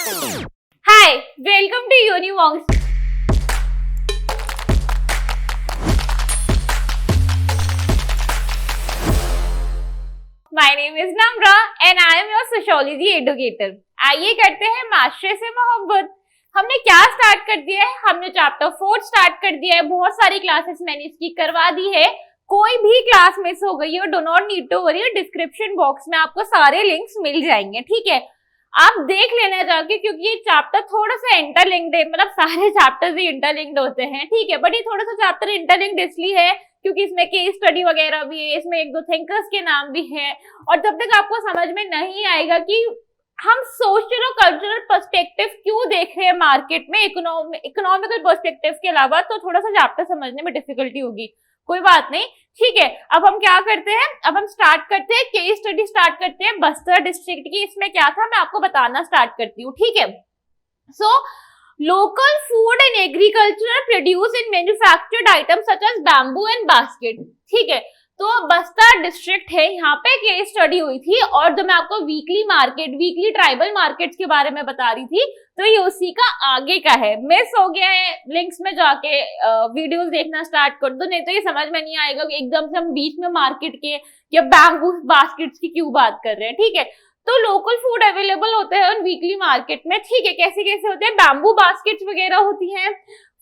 Hi, welcome to Uniwongs. My name is Namra and I am your sociology educator. आइए करते हैं master से मोहब्बत। हमने क्या स्टार्ट कर दिया है? हमने चैप्टर 4 स्टार्ट कर दिया है। बहुत सारी क्लासेस मैंने इसकी करवा दी है। कोई भी क्लास मिस हो गई हो, do not need to worry, description box में आपको सारे लिंक्स मिल जाएंगे, ठीक है? आप देख लेना जाके, क्योंकि ये चैप्टर थोड़ा सा इंटरलिंक्ड है, मतलब सारे चैप्टर्स ही इंटरलिंक्ड होते हैं, ठीक है? बट ये थोड़ा सा चैप्टर इंटरलिंक्ड इसलिए है क्योंकि इसमें केस स्टडी वगैरह भी है, इसमें एक दो थिंकर्स के नाम भी है। और जब तक आपको समझ में नहीं आएगा कि हम सोशल और कल्चरल पर्सपेक्टिव क्यों देख रहे हैं मार्केट में इकोनॉमिकल पर्सपेक्टिव के अलावा, तो थोड़ा सा चैप्टर समझने में डिफिकल्टी होगी। कोई बात नहीं, ठीक है। अब हम क्या करते हैं, अब हम स्टार्ट करते हैं, केस स्टडी स्टार्ट करते हैं बस्तर डिस्ट्रिक्ट की। इसमें क्या था मैं आपको बताना स्टार्ट करती हूँ, ठीक है? So local food and agriculture produce in manufactured item such as bamboo and basket, ठीक है? तो बस्तर डिस्ट्रिक्ट है, यहाँ पे केस स्टडी हुई थी। और जो मैं आपको वीकली ट्राइबल मार्केट्स के बारे में बता रही थी, तो ये उसी का आगे का है। मिस हो गया है, लिंक्स में जाके वीडियोस देखना स्टार्ट कर दो, नहीं तो ये समझ में नहीं आएगा कि एकदम से हम बीच में मार्केट के या बैम्बू बास्केट्स की क्यों बात कर रहे हैं, ठीक है? तो लोकल फूड अवेलेबल होते हैं उन वीकली मार्केट में, ठीक है? कैसे कैसे होते हैं? बैम्बू बास्केट्स वगैरह होती हैं,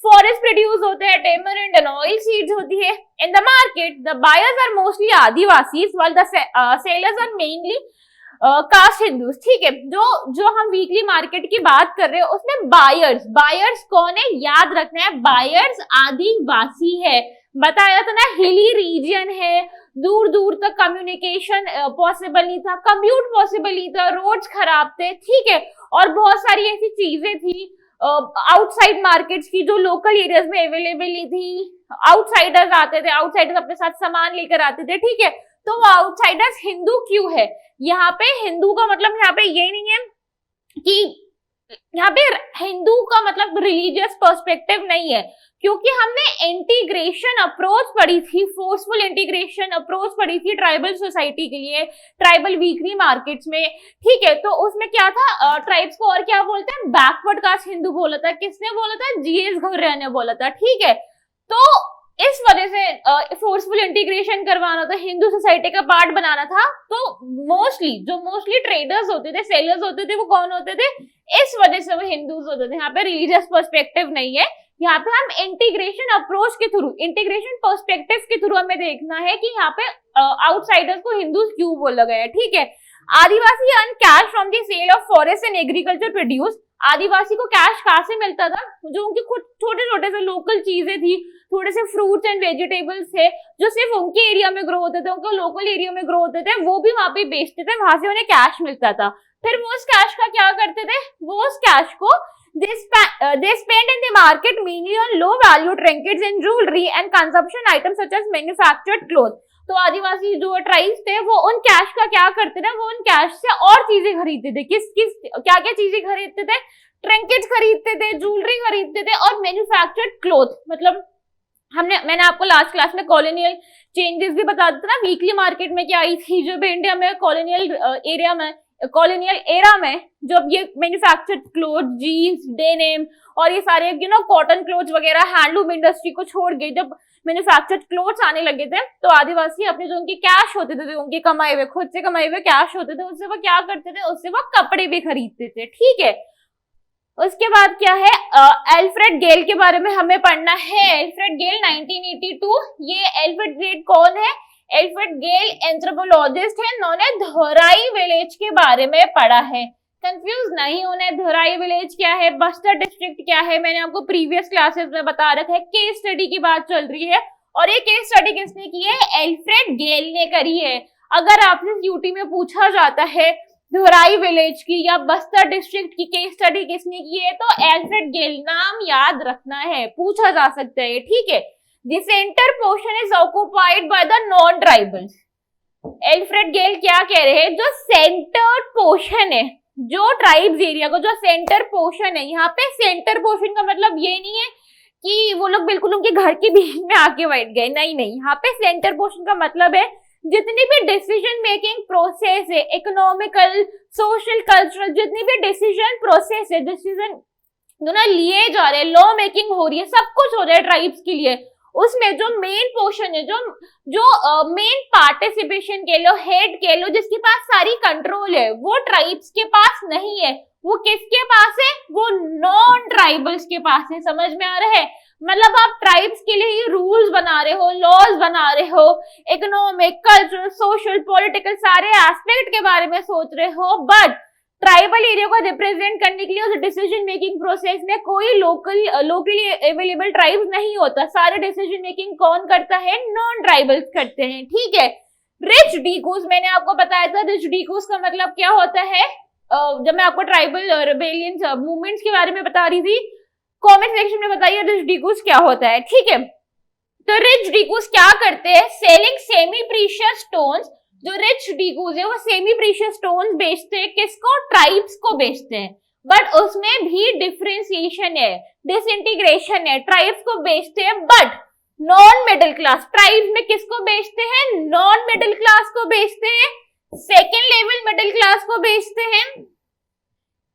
फॉरेस्ट प्रोड्यूस होते हैं, टेमरिंड एंड ऑयल सीड्स होती है। In the market the buyers are mostly adivasis while the sellers are mainly caste Hindus, ठीक है? जो हम वीकली मार्केट की बात कर रहे हैं उसमें बायर्स कौन है, याद रखना है, बायर्स आदिवासी है। बताया था ना, हिली रीजन है, दूर दूर तक कम्युनिकेशन पॉसिबल नहीं था, कम्यूट पॉसिबल नहीं था, रोड्स खराब थे, ठीक है? और बहुत सारी ऐसी चीजें थी आउटसाइड मार्केट्स की जो लोकल एरियाज में अवेलेबल नहीं थी। आउटसाइडर्स आते थे, आउटसाइडर्स अपने साथ सामान लेकर आते थे, ठीक है? तो वो आउटसाइडर्स हिंदू क्यों है? यहाँ पे हिंदू का मतलब यहाँ पे ये नहीं है कि यहाँ पे हिंदू का मतलब रिलीजियस पर्सपेक्टिव नहीं है, क्योंकि हमने इंटीग्रेशन अप्रोच पढ़ी थी, फोर्सफुल इंटीग्रेशन अप्रोच पढ़ी थी ट्राइबल सोसाइटी के लिए, ट्राइबल वीकली मार्केट्स में, ठीक है? तो उसमें क्या था, ट्राइब्स को और क्या बोलते हैं, बैकवर्ड कास्ट हिंदू बोला था। किसने बोला था? जीएस घुर्रे ने बोला था, ठीक है? तो इस वजह से फोर्सफुल इंटीग्रेशन करवाना था, हिंदू सोसाइटी का पार्ट बनाना था। तो मोस्टली ट्रेडर्स होते थे, सेलर्स होते थे, वो कौन होते थे? इस वजह से वो हिंदूज होते थे। यहाँ पे रिलीजियस पर्सपेक्टिव नहीं है, यहाँ पे हम इंटीग्रेशन अप्रोच के थ्रू, इंटीग्रेशन पर्सपेक्टिव के थ्रू हमें देखना है कि यहाँ पे आउटसाइडर्स को हिंदूज क्यों बोला गया है, ठीक है? Adivasi earn cash from the sale of forest and agriculture produce. Adivasi को कैश कहाँ से मिलता था? जो उनके खुद छोटे छोटे से लोकल चीजें थी, थोड़े से फ्रूट्स एंड वेजिटेबल्स थे जो सिर्फ उनके एरिया में ग्रो होते थे, उनके लोकल एरिया में ग्रो होते थे, वो भी वहां पे बेचते थे, वहां से उन्हें कैश मिलता था। फिर वो उस कैश का क्या करते थे? वो उस कैश को they spend in the market mainly on low value trinkets and jewelry and consumption items such as manufactured clothes। तो आदिवासी जो ट्राइब्स थे वो उन कैश का क्या करते थे? वो उन कैश से और चीजें खरीदते थे। क्या क्या चीजें खरीदते थे? ट्रिंकेट्स खरीदते थे, ज्वेलरी खरीदते थे और मैन्युफैक्चर्ड क्लॉथ। मतलब मैंने आपको लास्ट क्लास में कॉलोनियल चेंजेस भी बता दिया था ना, वीकली मार्केट में क्या आई थी, जो भी इंडिया में कॉलोनियल एरा में जब ये मैन्युफैक्चर्ड क्लोथ, जीन्स, डेनिम और ये सारे कॉटन क्लोथ वगैरह हैंडलूम इंडस्ट्री को छोड़ के जब मैन्युफैक्चर्ड क्लोथ्स आने लगे थे, तो आदिवासी अपने जो उनके कैश होते थे, उनके कमाए हुए, खुद से कमाए हुए कैश होते थे, उससे वो क्या करते थे? उससे वो कपड़े भी खरीदते थे, ठीक है? उसके बाद क्या है, एल्फ्रेड गेल के बारे में हमें पढ़ना है। एल्फ्रेड गेल 1982। ये एल्फ्रेड गेल कौन है? एल्फ्रेड गेल एंथ्रोपोलॉजिस्ट है, इन्होंने धोराई विलेज के बारे में पढ़ा है। कंफ्यूज नहीं होना, धोराई विलेज क्या है, बस्तर डिस्ट्रिक्ट क्या है, मैंने आपको प्रीवियस क्लासेस में बता रखा है। केस स्टडी की बात चल रही है और ये केस स्टडी किसने की है? एल्फ्रेड गेल ने करी है। अगर आपसे यूटी में पूछा जाता है धोराई विलेज की या बस्तर डिस्ट्रिक्ट की केस स्टडी किसने की है, तो एल्फ्रेड गेल, नाम याद रखना है, पूछा जा सकता है, ठीक है? The center portion is occupied by the non-tribals। Alfred Gell क्या कह रहे हैं? जो सेंटर पोर्शन है, जो ट्राइब्स एरिया को जो सेंटर पोर्शन है, यहाँ पे सेंटर पोर्शन का मतलब ये नहीं है कि वो लोग बिल्कुल उनके घर के बीच में आके बैठ गए, नहीं, यहाँ पे सेंटर पोर्शन का मतलब है जितनी भी डिसीजन मेकिंग प्रोसेस है, इकोनॉमिकल, सोशल कल्चरल जितनी भी डिसीजन प्रोसेस है, डिसीजन जो ना लिए जा रहे हैं, लॉ मेकिंग हो रही है, सब कुछ हो रहा है ट्राइब्स के लिए, उसमें जो मेन पोर्शन है, जो मेन पार्टिसिपेशन के लो, हेड के लो, जिसके पास सारी कंट्रोल है, वो ट्राइब्स के पास नहीं है। वो किसके पास है? वो नॉन ट्राइबल्स के पास है। समझ में आ रहा है? मतलब आप ट्राइब्स के लिए ही रूल्स बना रहे हो, लॉज बना रहे हो, इकोनॉमिक, कल्चरल, सोशल, पॉलिटिकल सारे एस्पेक्ट के बारे में सोच रहे हो, बट ट्राइबल एरिया को रिप्रेजेंट करने के लिए उस डिसीजन मेकिंग प्रोसेस में कोई लोकली अवेलेबल ट्राइब्स नहीं होता। सारे डिसीजन मेकिंग कौन करता है? नॉन ट्राइबल्स करते हैं। ठीक है। रिच डीकूज, मैंने आपको बताया था रिच डीकूज का मतलब क्या होता है। जब मैं आपको ट्राइबल रिबेलियंस मूवमेंट्स के बारे में बता रही थी, कमेंट सेक्शन में बताइए रिच डीकूज क्या होता है। ठीक है। तो रिच डीकूज क्या करते हैं? Selling semi precious stones. जो रिच डीकूज है वो सेमी प्रीशियस स्टोन्स बेचते हैं। किसको? ट्राइब्स को बेचते हैं। बट उसमें भी डिफरेंशिएशन है, डिसइंटीग्रेशन है। ट्राइब्स को बेचते हैं but non middle class. Tribes में किसको बेचते हैं? नॉन मिडिल क्लास को बेचते हैं, सेकेंड लेवल मिडिल क्लास को बेचते हैं,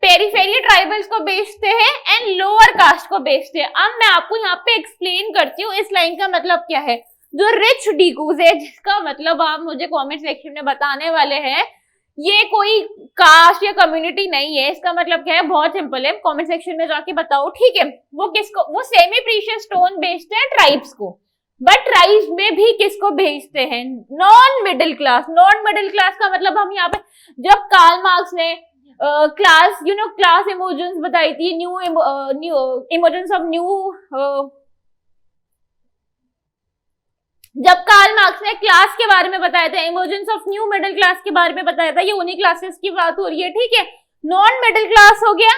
पेरिफेरी ट्राइबल्स को बेचते हैं एंड लोअर कास्ट को बेचते हैं। अब मैं आपको यहाँ पे एक्सप्लेन करती हूँ इस लाइन का मतलब क्या है। जो रिच डीकूज है, जिसका मतलब आप मुझे कमेंट सेक्शन में बताने वाले हैं, ये कोई कास्ट या कम्युनिटी नहीं है। इसका मतलब क्या है? बहुत सिंपल है, कमेंट सेक्शन में जाके बताओ। ठीक है। वो किसको? वो सेमी प्रीशियस स्टोन बेचते हैं ट्राइब्स को, बट ट्राइब्स में भी किसको भेजते हैं? Non middle class. Non middle class का मतलब हम यहाँ पे, जब कार्ल मार्क्स ने क्लास इमोशंस बताई थी, न्यू इमोशंस ऑफ न्यू, जब कार्ल मार्क्स ने क्लास के बारे में बताया था, emotions of new middle class के बारे में बताया था, ये उन्हीं क्लासेस की बात हो रही है। ठीक है। नॉन मिडिल क्लास हो गया,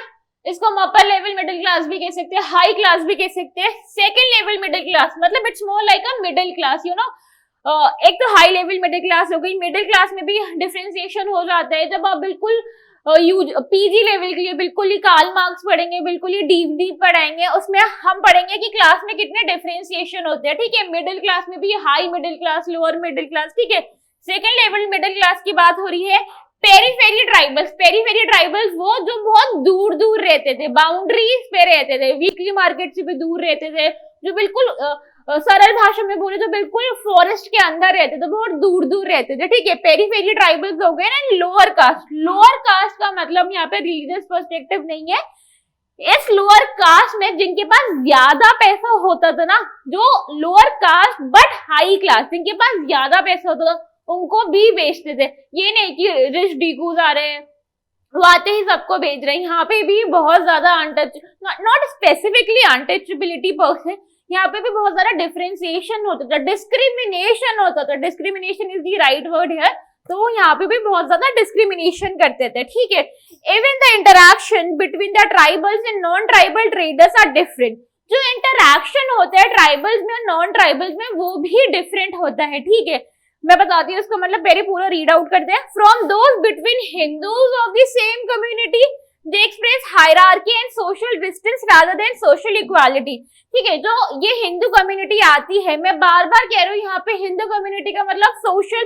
इसको हम अपर लेवल मिडिल क्लास भी कह सकते हैं, हाई क्लास भी कह सकते हैं। सेकंड लेवल मिडिल क्लास मतलब it's more like a middle class, एक तो हाई लेवल मिडिल क्लास हो गई। मिडिल क्लास में भी डिफरेंशिएशन हो जाता है। जब आप बिल्कुल पीजी लेवल के लिए बिल्कुल ही कार्ल मार्क्स पढ़ेंगे, बिल्कुल ही डीप पढ़ाएंगे, उसमें हम पढ़ेंगे कि क्लास में कितने डिफरेंशिएशन होते हैं। ठीक है। मिडिल क्लास में भी high middle class, lower middle class. ठीक है। सेकंड लेवल मिडिल क्लास की बात हो रही है। Periphery tribals. पेरिफेरी ट्राइबल्स वो जो बहुत दूर दूर रहते थे, बाउंड्रीज पे रहते थे, वीकली मार्केट से भी दूर रहते थे, जो बिल्कुल सरल भाषा में बोले तो बिल्कुल फॉरेस्ट के अंदर रहते थे, बहुत दूर दूर रहते थे। ठीक है। पेरिफेरी ट्राइबल्स हो गए ना। Lower caste. लोअर कास्ट का मतलब यहाँ पे रिलीजियस पर्सपेक्टिव नहीं है। इस लोअर कास्ट में जिनके पास ज्यादा पैसा होता था ना, जो lower caste but high class, जिनके पास ज्यादा पैसा होता था, उनको भी बेचते थे। ये नहीं कि रिच डीकूज आ रहे हैं, वो आते ही सबको बेच रहे हैं। यहाँ पे भी बहुत ज्यादा नॉट स्पेसिफिकली अनटचेबिलिटी पर्स है, यहाँ पे भी बहुत ज्यादा डिफरेंशिएशन होता था, डिस्क्रिमिनेशन होता था। Discrimination is the right word है। तो यहाँ पे भी बहुत ज्यादा डिस्क्रिमिनेशन करते थे। ठीक है। Even the interaction between the tribals and non tribal traders are different. जो इंटरैक्शन होता है ट्राइबल्स में और नॉन ट्राइबल्स में, वो भी डिफरेंट होता है। ठीक है। मैं बताती हूँ उसका मतलब, पहले पूरा रीड आउट करते हैं। From those between Hindus of the same community they express hierarchy and social distance rather than social equality. ठीक है। जो ये हिंदू कम्युनिटी आती है, मैं बार बार कह रही हूँ, यहाँ पे हिंदू कम्युनिटी का मतलब सोशल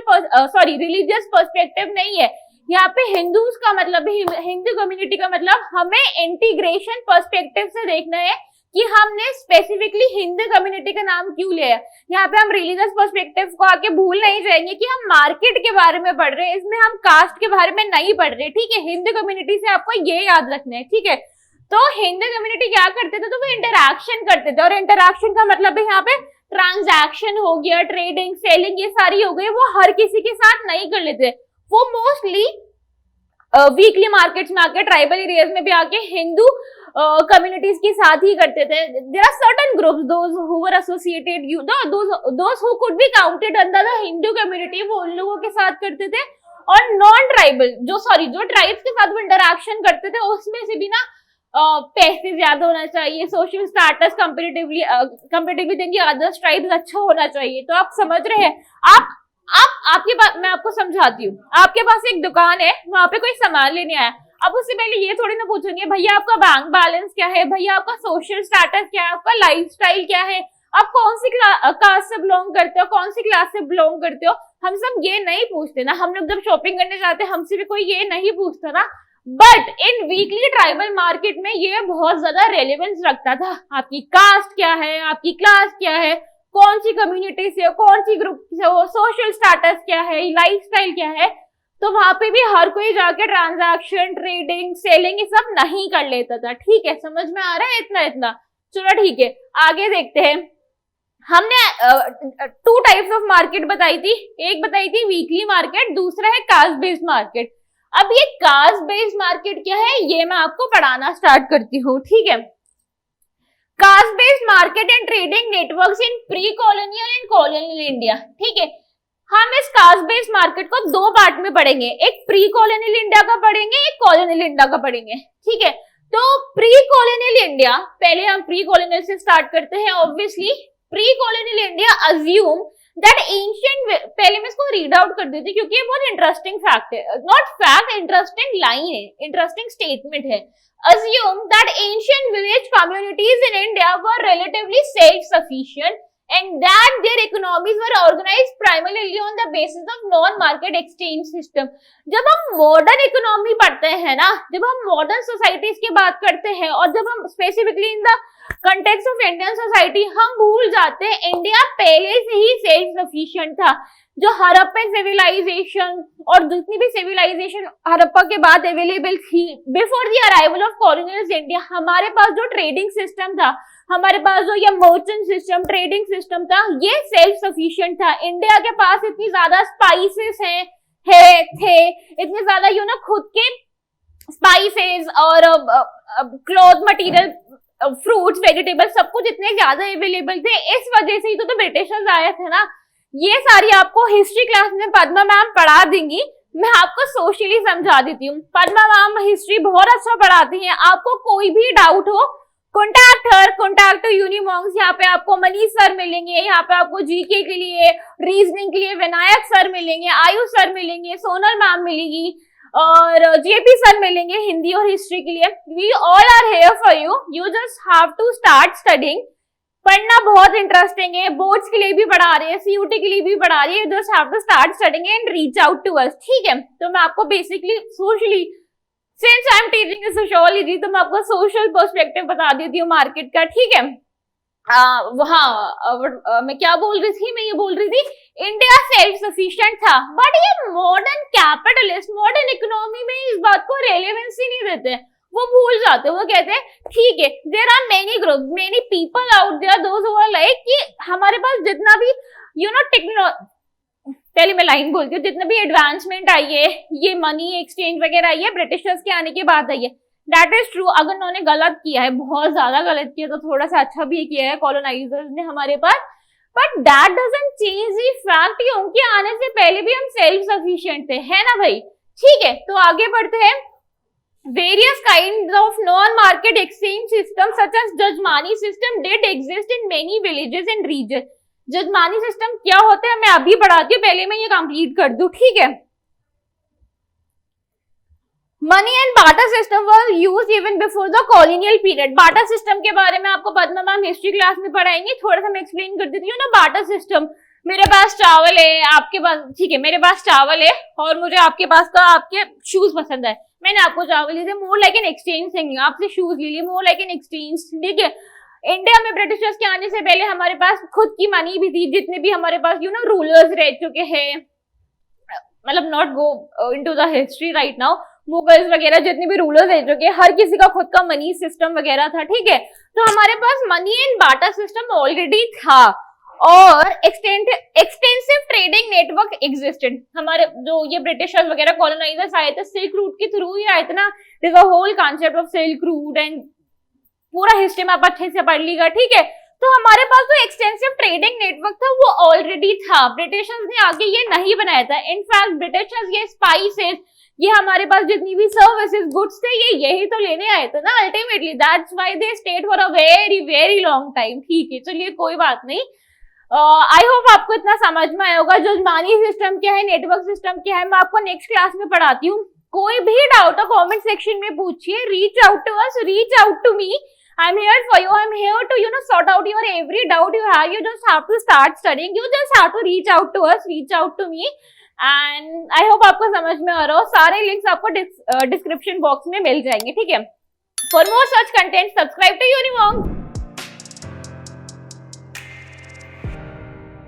रिलीजियस पर्सपेक्टिव नहीं है। यहाँ पे हिंदूज का मतलब, हिंदू कम्युनिटी का मतलब हमें इंटीग्रेशन पर्सपेक्टिव से देखना है कि हमने स्पेसिफिकली हिंदू कम्युनिटी का नाम क्यों लिया। यहाँ पे हम रिलीजियस पर्सपेक्टिव को आके भूल नहीं जाएंगे कि हम मार्केट के बारे में पढ़ रहे हैं, इसमें हम कास्ट के बारे में नहीं पढ़ रहे। ठीक है। हिंदू कम्युनिटी से आपको ये याद रखना है। ठीक है। तो हिंदू कम्युनिटी क्या करते थे? तो वो इंटरैक्शन करते थे, और इंटरैक्शन का मतलब है यहाँ पे ट्रांजैक्शन हो गया, ट्रेडिंग, सेलिंग, ये सारी हो गई। वो हर किसी के साथ नहीं कर लेते, वो मोस्टली वीकली मार्केट्स में आके, ट्राइबल एरियाज में भी आके हिंदू कम्युनिटीज के साथ ही करते थे। There are certain groups those who were associated those who could be counted under the Hindu community, वो उन लोगों के साथ करते थे। और नॉन ट्राइबल जो ट्राइब्स के साथ वो इंटरैक्शन करते थे, उसमें से भी ना पैसे ज्यादा होना चाहिए, social status comparatively than the other tribes अच्छा होना चाहिए। तो आप समझ रहे हैं। आपके पास, मैं आपको समझाती हूँ, आपके पास एक दुकान है, वहां पे कोई सामान लेने आया, अब उससे पहले ये थोड़ी ना पूछेंगे भैया आपका बैंक बैलेंस क्या है, भैया आपका सोशल स्टेटस क्या है, आपका लाइफस्टाइल क्या है, आप कौन सी कास्ट से बिलोंग करते हो, कौन सी क्लास से बिलोंग करते हो। हम सब ये नहीं पूछते ना, हम लोग जब शॉपिंग करने जाते हैं हमसे भी कोई ये नहीं पूछता ना। But in weekly tribal market में ये बहुत ज्यादा रेलेवेंस रखता था। आपकी कास्ट क्या है, आपकी क्लास क्या है, कौन सी कम्युनिटी से हो, कौन सी ग्रुप से हो, सोशल स्टेटस क्या है, लाइफस्टाइल क्या है। तो वहां पे भी हर कोई जाके ट्रांजैक्शन, ट्रेडिंग, सेलिंग ये सब नहीं कर लेता था। ठीक है, समझ में आ रहा है इतना इतना? चलो ठीक है, आगे देखते हैं। हमने 2 टाइप्स ऑफ मार्केट बताई थी। एक बताई थी वीकली मार्केट, दूसरा है कास्ट बेस्ड मार्केट। अब ये कास्ट बेस्ड मार्केट क्या है ये मैं आपको पढ़ाना स्टार्ट करती हूँ। ठीक है, caste based market and trading networks in pre colonial and colonial India. ठीक है, हम इस कास्ट बेस्ड मार्केट को 2 पार्ट में पढ़ेंगे, एक प्री कॉलोनियल इंडिया का पढ़ेंगे, एक कॉलोनियल इंडिया का पढ़ेंगे। ठीक है, तो प्री कॉलोनियल इंडिया, पहले हम प्री कॉलोनियल से स्टार्ट करते हैं। Obviously pre colonial India assume that ancient, पहले मैं इसको रीड आउट कर देती क्योंकि ये बहुत इंटरेस्टिंग फैक्ट है, नॉट फैक्ट, इंटरेस्टिंग लाइन है, इंटरेस्टिंग स्टेटमेंट है। Assume that ancient village communities in India were relatively self-sufficient and that their economies were organized primarily on the basis of non-market exchange system. जब हम modern economy पढ़ते हैं ना, जब हम modern societies की बात करते हैं और जब हम specifically in the context of Indian society, हम भूल जाते हैं इंडिया पहले से ही सेल्फ सफिशिएंट था। जो हड़प्पन सिविलाइजेशन और जितनी भी सिविलाइजेशन हड़प्पा के बाद अवेलेबल थी before the arrival of colonials India, हमारे पास जो ट्रेडिंग सिस्टम था, हमारे पास जो ये मर्चेंट सिस्टम, ट्रेडिंग सिस्टम था, ये सेल्फ सफिशिएंट था। इंडिया के पास इतनी ज्यादा स्पाइसेस थे इतने ज्यादा खुद के स्पाइसेस और क्लॉथ मटेरियल, फ्रूट्स, वेजिटेबल्स, सब कुछ इतने ज्यादा अवेलेबल थे। इस वजह से ही तो ब्रिटिशर्स आए थे ना। ये सारी आपको हिस्ट्री क्लास में पद्मा मैम पढ़ा देंगी, मैं आपको सोशली समझा देती हूँ। पद्मा मैम हिस्ट्री बहुत अच्छा पढ़ाती हैं। आपको कोई भी डाउट हो, कॉन्टैक्ट हर, कॉन्टैक्ट यूनिमॉन्क्स। यहाँ पे आपको मनीष सर मिलेंगे, यहाँ पे आपको जीके के लिए, रीजनिंग के लिए विनायक सर मिलेंगे, आयुष सर मिलेंगे, सोनल मैम मिलेगी और जेपी सर मिलेंगे हिंदी और हिस्ट्री के लिए। We all are here for you, you just have to start studying. पढ़ना बहुत इंटरेस्टिंग है, बोर्ड्स के लिए भी पढ़ा रही है, सीयूटी के लिए भी पढ़ा रही है। You just have to start studying and reach out to us. ठीक है, तो मैं आपको basically socially, since I am teaching sociology, तो मैं आपको सोशल पर्सपेक्टिव बता देती हूँ मार्केट का। ठीक है, मैं क्या बोल रही थी, मैं ये बोल रही थी इंडिया सेल्फ सफिशिएंट था, बट ये मॉडर्न कैपिटलिस्ट, मॉडर्न इकोनॉमी में इस बात को रेलेवेंस ही नहीं देते, वो भूल जाते हैं। वो कहते हैं ठीक है, there are many group, many people out there, those who are like कि हमारे पास जितना भी टेक्नोलॉजी, पहले मैं लाइन बोलती हूँ, जितना भी एडवांसमेंट आई है, ये मनी एक्सचेंज वगैरह आई है ब्रिटिशर्स के आने के बाद आई है। That is true. अगर उन्होंने गलत किया है, बहुत ज्यादा गलत किया, तो थोड़ा सा अच्छा भी किया है कॉलोनाइजर्स ने हमारे पास, but that doesn't change the fact कि उनके आने से पहले भी हम सेल्फ सफिशिएंट थे, है ना भाई? ठीक है, तो आगे बढ़ते हैं। Various kinds of non-market exchange systems such as jajmani system did exist in many villages and regions. Jajmani system क्या होता है मैं अभी बढ़ाती हूँ, पहले मैं ये कंप्लीट कर दूं। ठीक है, money and barter system was used even before the colonial period. Barter system के बारे में आपको पद्मा मैम हिस्ट्री क्लास में पढ़ाएंगे, थोड़ा सा मैं एक्सप्लेन कर देती हूँ ना। बार्टर सिस्टम, मेरे पास चावल है, आपके पास, ठीक है, मेरे पास चावल है और मुझे आपके पास का आपके शूज पसंद है, मैंने आपको चावल लिए थे, more like an exchange thing, आपसे शूज ले लिए, मोर लाइक एन एक्सचेंज। ठीक है, इंडिया में ब्रिटिशर्स के आने से पहले हमारे पास खुद की मनी भी थी, जितने भी हमारे पास रूलर्स रह चुके हैं, मतलब not go into the history right now, Mughals वगैरह जितने भी रूलर्स रह चुके हैं, हर किसी का खुद का मनी सिस्टम वगैरह था। ठीक है, तो हमारे पास money and barter system already था और एक्सटेंसिव ट्रेडिंग नेटवर्क एग्जिस्टेड। हमारे जो ये ब्रिटिशर्स वगैरह कॉलोनाइजर्स आए थे, सिल्क रूट के थ्रू ही आए थे ना। This a whole concept of silk route and पूरा हिस्ट्री में आप अच्छे से पढ़ लीजिएगा। ठीक है, तो हमारे पास जो एक्सटेंसिव ट्रेडिंग नेटवर्क था वो ऑलरेडी था, ब्रिटिशर्स ने आगे ये नहीं बनाया था। इनफैक्ट ब्रिटिशर्स ये स्पाइसेस, ये हमारे पास जितनी भी सर्विसेज, गुड्स थे, ये यही तो लेने आए थे ना ultimately. That's why they stayed for a very very long time. ठीक है, चलिए कोई बात नहीं। आई होप आपको इतना समझ में आया होगा। जजमानी सिस्टम क्या है, नेटवर्क सिस्टम क्या है, मैं आपको नेक्स्ट क्लास में पढ़ाती हूँ। कोई भी डाउट हो कमेंट सेक्शन में पूछिए, reach out to us, reach out to me. I'm here for you. I'm here to, sort out your every doubt you have. You just have to start studying. You just have to reach out to us, reach out to me. And I hope आपको समझ में आ रहा हो. सारे links आपको description box में मिल जाएंगे, ठीक है. For more such content, subscribe to Universe